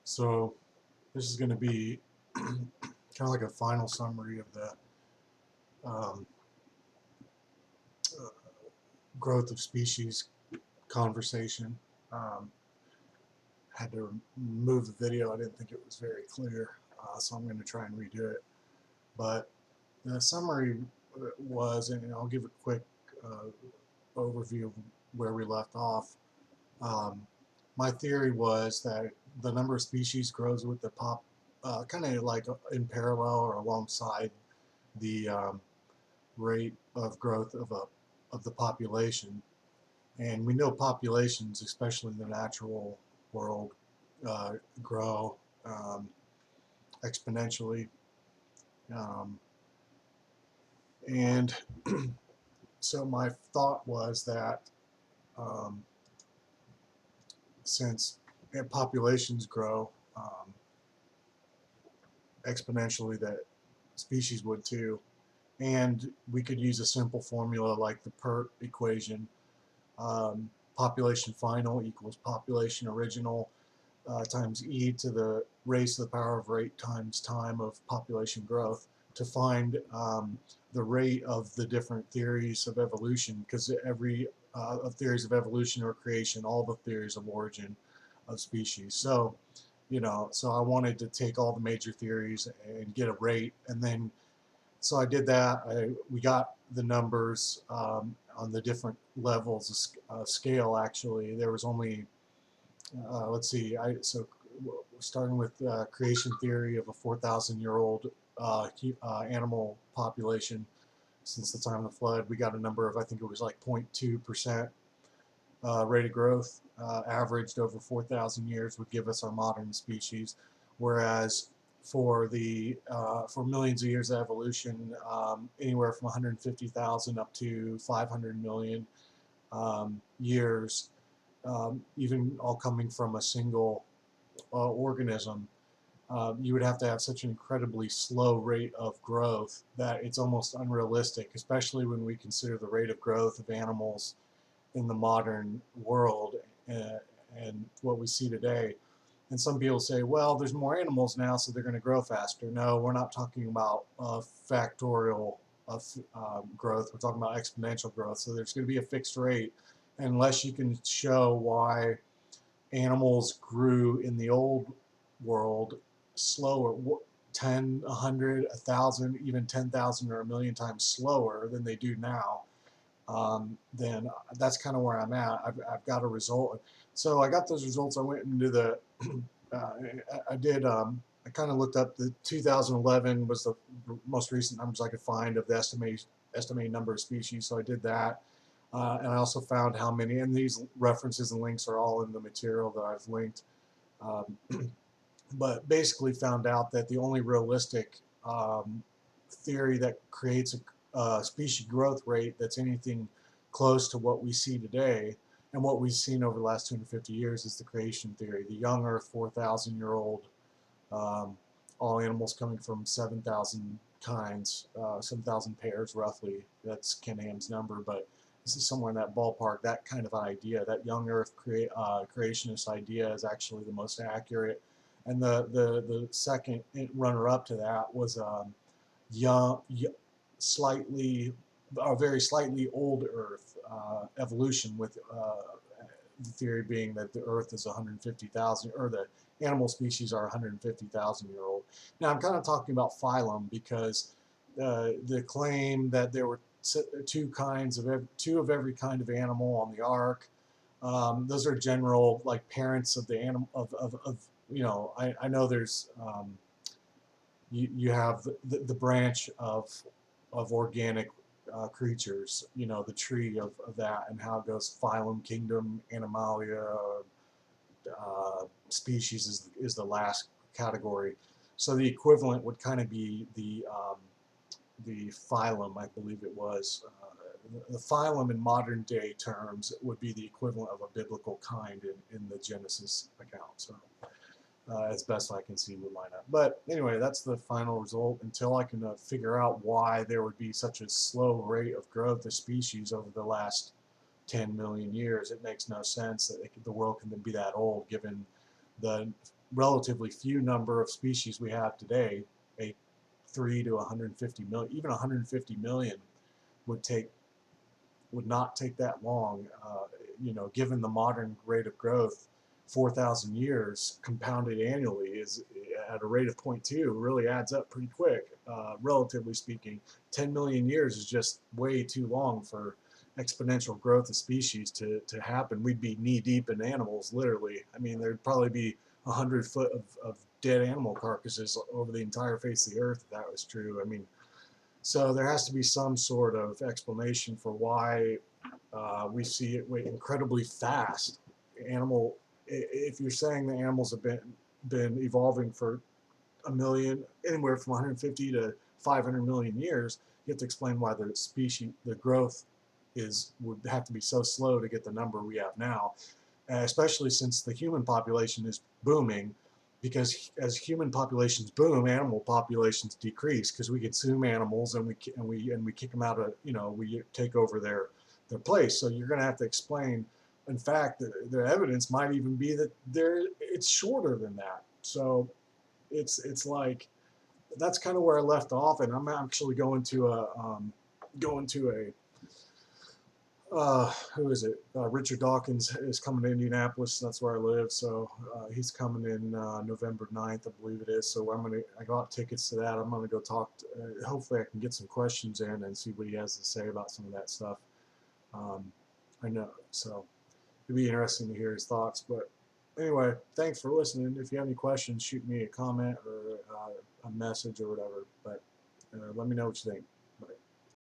So this is going to be kind of like a final summary of the um, uh, growth of species conversation. Um, had to move the video. I didn't think it was very clear, so I'm going to try and redo it. But the summary was, and I'll give a quick overview of where we left off. Um, my theory was that the number of species grows with the kind of like in parallel or alongside the rate of growth of the population. And we know populations, especially in the natural world, uh, grow um, exponentially. Um, and so my thought was that um, since populations grow exponentially, that species would too. And we could use a simple formula like the PERT equation. Population final equals population original times e to the raised to the power of rate times time of population growth to find the rate of the different theories of evolution, because every of theories of evolution or creation, all the theories of origin of species. So, so I wanted to take all the major theories and get a rate, and then so I did that. We got the numbers on the different levels of scale. Actually, there was only let's see. So starting with creation theory of a 4,000-year-old animal population since the time of the flood, we got a number of, I think it was like 0.2% rate of growth averaged over 4,000 years would give us our modern species, whereas for millions of years of evolution, anywhere from 150,000 up to 500 million years, even all coming from a single organism, you would have to have such an incredibly slow rate of growth that it's almost unrealistic, especially when we consider the rate of growth of animals in the modern world and what we see today. And some people say, well, there's more animals now, so they're going to grow faster. No, we're not talking about factorial of growth. We're talking about exponential growth. So there's going to be a fixed rate unless you can show why animals grew in the old world slower, 10, 100, 1,000, even 10,000 or a million times slower than they do now. Then that's kind of where I'm at. I've got a result. So I got those results. I went into the, uh, I did, I kind of looked up the 2011 was the most recent numbers I could find of the estimated number of species. So I did that. And I also found how many, and these references and links are all in the material that I've linked. Um, but basically found out that the only realistic theory that creates a species growth rate that's anything close to what we see today and what we've seen over the last 250 years is the creation theory. The young Earth, 4,000-year-old, all animals coming from 7,000 kinds, 7,000 pairs roughly. That's Ken Ham's number, but this is somewhere in that ballpark. That kind of idea, that young Earth creationist idea, is actually the most accurate. And the second runner-up to that was young, slightly, very slightly old Earth evolution, with the theory being that the Earth is 150,000, or the animal species are 150,000-year-old. Now I'm kind of talking about phylum because the claim that there were two of every kind of animal on the ark. Those are general, like, parents of the animal of I know there's you have the branch of organic creatures, the tree of that, and how it goes phylum, kingdom, animalia, species is the last category. So the equivalent would kind of be the phylum, I believe it was. The phylum in modern day terms would be the equivalent of a biblical kind in the Genesis account. So as best I can see would line up. But anyway, that's the final result. Until I can figure out why there would be such a slow rate of growth of species over the last 10 million years, it makes no sense that the world can be that old, given the relatively few number of species we have today, a 3 to 150 million, even 150 million, would take would not take that long. Given the modern rate of growth, 4,000 years compounded annually is at a rate of 0.2 really adds up pretty quick. Relatively speaking, 10 million years is just way too long for exponential growth of species to happen. We'd be knee deep in animals, literally. I mean, there'd probably be 100 foot of dead animal carcasses over the entire face of the earth if that was true. I mean, so there has to be some sort of explanation for why we see it incredibly fast. If you're saying the animals have been evolving for a million, anywhere from 150 to 500 million years, you have to explain why the growth would have to be so slow to get the number we have now, especially since the human population is booming. Because as human populations boom, animal populations decrease because we consume animals and we kick them out of, we take over their place. So you're going to have to explain. In fact, the evidence might even be that it's shorter than that. So it's like that's kind of where I left off, and I'm actually going to a who is it? Richard Dawkins is coming to Indianapolis. That's where I live. So he's coming in November 9th, I believe it is. So I got tickets to that. I'm gonna go talk. Hopefully, I can get some questions in and see what he has to say about some of that stuff. I know. So it'd be interesting to hear his thoughts. But anyway, thanks for listening. If you have any questions, shoot me a comment or a message or whatever. But let me know what you think.